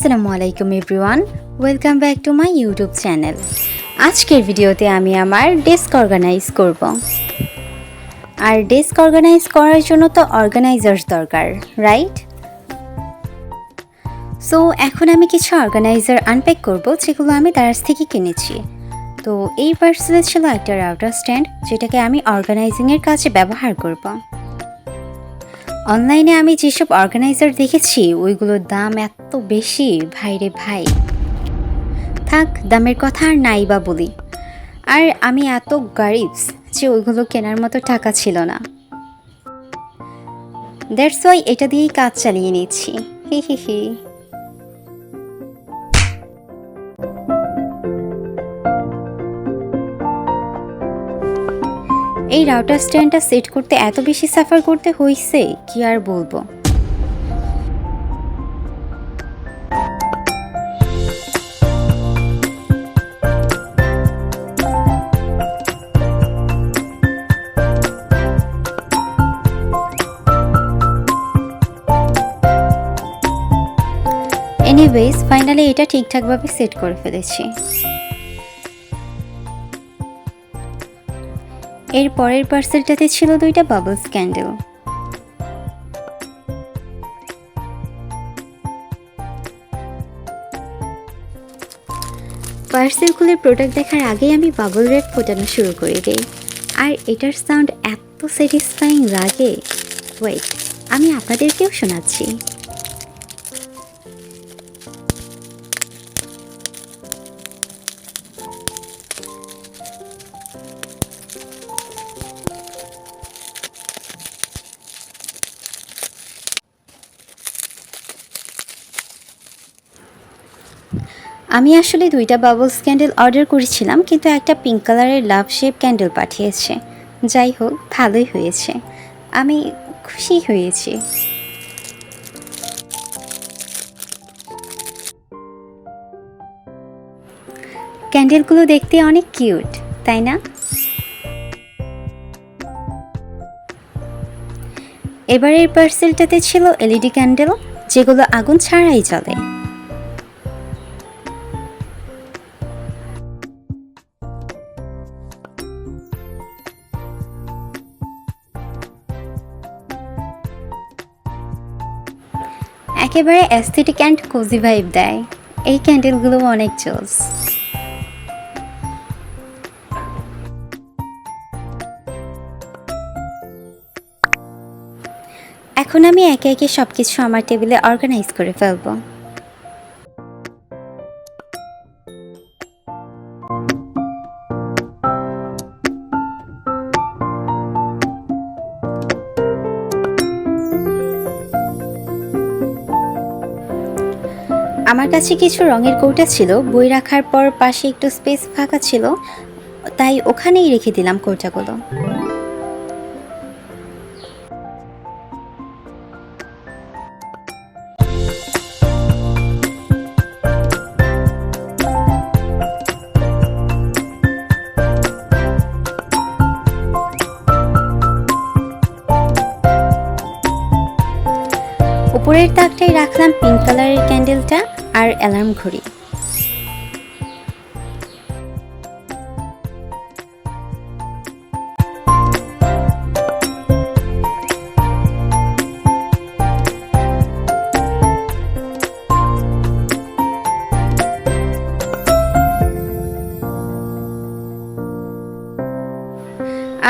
আসসালামু আলাইকুম everyone, welcome back to my YouTube channel. আজকের ভিডিওতে আমি আমার ডেস্ক অর্গানাইজ করব। আর ডেস্ক অর্গানাইজ করার জন্য তো অর্গানাইজার্স দরকার, রাইট? সো এখন আমি কিছু অর্গানাইজার আনপ্যাক করব যেগুলো আমি দারাজ থেকে কিনেছি। তো এই পার্সেলে ছিল একটা রাউটার স্ট্যান্ড, যেটাকে আমি অর্গানাইজিংয়ের কাজে ব্যবহার করব। অনলাইনে আমি যেসব অর্গানাইজার দেখেছি ওইগুলোর দাম এত বেশি, ভাইরে ভাই। থাক, দামের কথা আর নাই বা বলি। আর আমি এত গরিবস যে ওইগুলো কেনার মতো টাকা ছিল না। দ্যাটস ওয়াই এটা দিয়েই কাজ চালিয়ে নিচ্ছি। হি হি হি। এই রাউটার স্ট্যান্ডটা সেট করতে এত বেশি সাফার করতে হয়েছে কি আর বলবো। এনিওয়েজ, ফাইনালি এটা ঠিকঠাকভাবে সেট করে ফেলেছি। এর পরের পার্সেলটাতে ছিল দুইটা বাবলস ক্যান্ডেল। পার্সেল খুলে প্রোডাক্ট দেখার আগেই আমি বাবল র্যাপ ফোটানো শুরু করে দিই। আর এটার সাউন্ড এত স্যাটিসফাইং লাগে, ওয়েট, আমি আপনাদেরকেও শোনাচ্ছি। আমি আসলে দুইটা বাবলস ক্যান্ডেল অর্ডার করেছিলাম, কিন্তু একটা পিঙ্ক কালারের লাভ শেপ ক্যান্ডেল পাঠিয়েছে। যাই হোক, ভালোই হয়েছে, আমি খুশি হয়েছি। ক্যান্ডেলগুলো দেখতে অনেক কিউট, তাই না? এবারের পার্সেলটাতে ছিল এলইডি ক্যান্ডেল, যেগুলো আগুন ছাড়াই জ্বলে। একেবারে অ্যাস্থেটিক অ্যান্ড কোজি ভাইব দেয়। এই ক্যান্ডেলগুলো অনেক জোস। এখন আমি একে একে সবকিছু আমার টেবিলে অর্গানাইজ করে ফেলবো। আমার কাছে কিছু রঙের কৌটা ছিল, বই রাখার পর পাশে একটু স্পেস ফাঁকা ছিল, তাই ওখানেই রেখে দিলাম কৌটাগুলো। উপরের তাকটাই রাখলাম পিঙ্ক কালারের ক্যান্ডেলটা আর অ্যালার্ম ঘড়ি।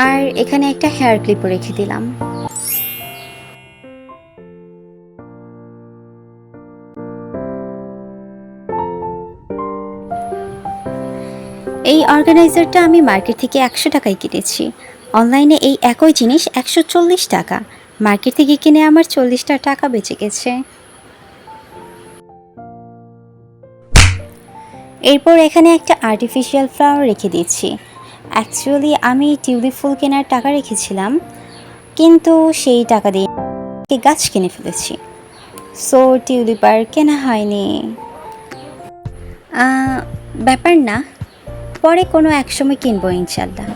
আর এখানে একটা হেয়ার ক্লিপও রেখে দিলাম। এই অর্গানাইজারটা আমি মার্কেট থেকে 100 টাকায় কিনেছি। অনলাইনে এই একই জিনিস 140 টাকা। মার্কেট থেকে কিনে আমার 40টা টাকা বেঁচে গেছে। এরপর এখানে একটা আর্টিফিশিয়াল ফ্লাওয়ার রেখে দিচ্ছি। অ্যাকচুয়ালি আমি টিউলিপ ফুল কেনার টাকা রেখেছিলাম, কিন্তু সেই টাকা দিয়ে গাছ কিনে ফেলেছি। সো টিউলিপ আর কেনা হয়নি। ব্যাপার না, পরে কোনো এক সময় কিনবো ইনশাল্লাহ।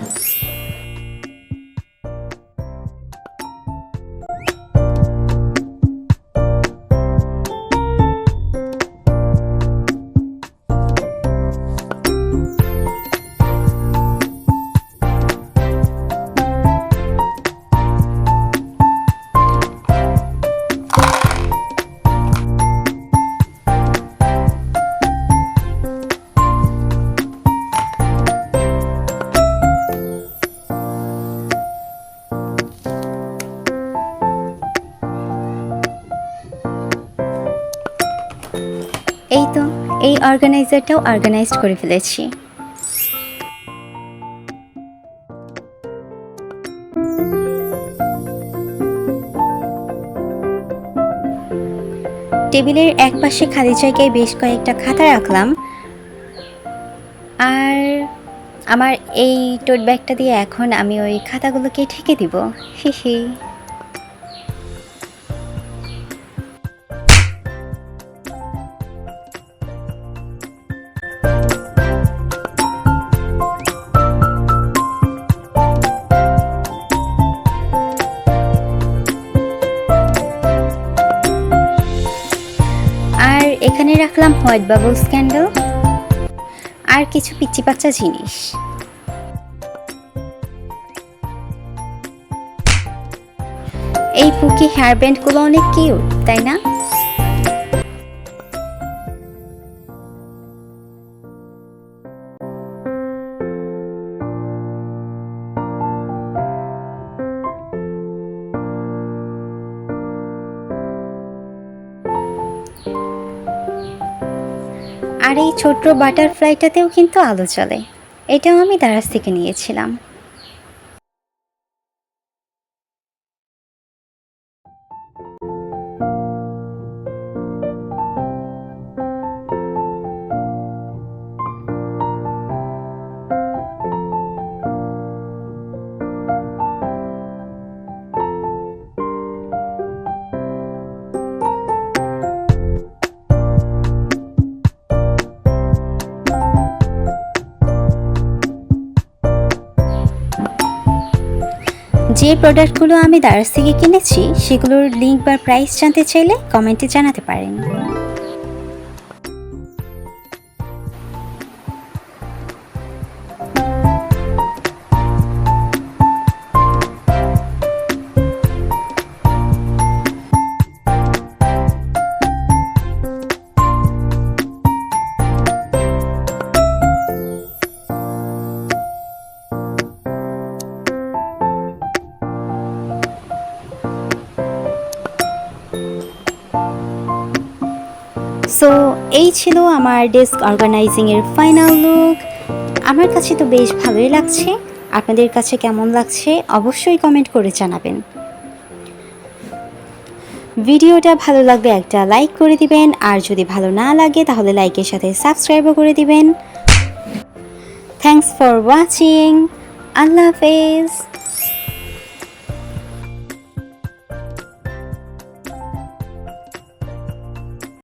অর্গানাইজারটাও অর্গানাইজড করে ফেলেছি। টেবিলের এক পাশে খালি জায়গায় বেশ কয়েকটা খাতা রাখলাম, আর আমার এই টোট ব্যাগটা দিয়ে এখন আমি ওই খাতাগুলোকে ঢেকে দিব। হি হি। আর এখানে রাখলাম হোয়াইট বাবলস ক্যান্ডেল আর কিছু পিচ্চি পাচ্চা জিনিস। এই পুকি হেয়ার ব্যান্ডগুলো অনেক কিউট, তাই না? আর এই ছোট্ট বাটারফ্লাইটাতেও কিন্তু আলো জ্বলে, এটাও আমি দারাজ থেকে নিয়েছিলাম। যে প্রোডাক্টগুলো আমি দারাজ থেকে কিনেছি সেগুলোর লিঙ্ক বা প্রাইস জানতে চাইলে কমেন্টে জানাতে পারেন। সো এই ছিল আমার ডেস্ক অর্গানাইজিংয়ের ফাইনাল লুক। আমার কাছে তো বেশ ভালোই লাগছে, আপনাদের কাছে কেমন লাগছে অবশ্যই কমেন্ট করে জানাবেন। ভিডিওটা ভালো লাগলে একটা লাইক করে দিবেন, আর যদি ভালো না লাগে তাহলে লাইকের সাথে সাবস্ক্রাইবও করে দিবেন। Thanks for watching. আল্লাহ হাফেজ।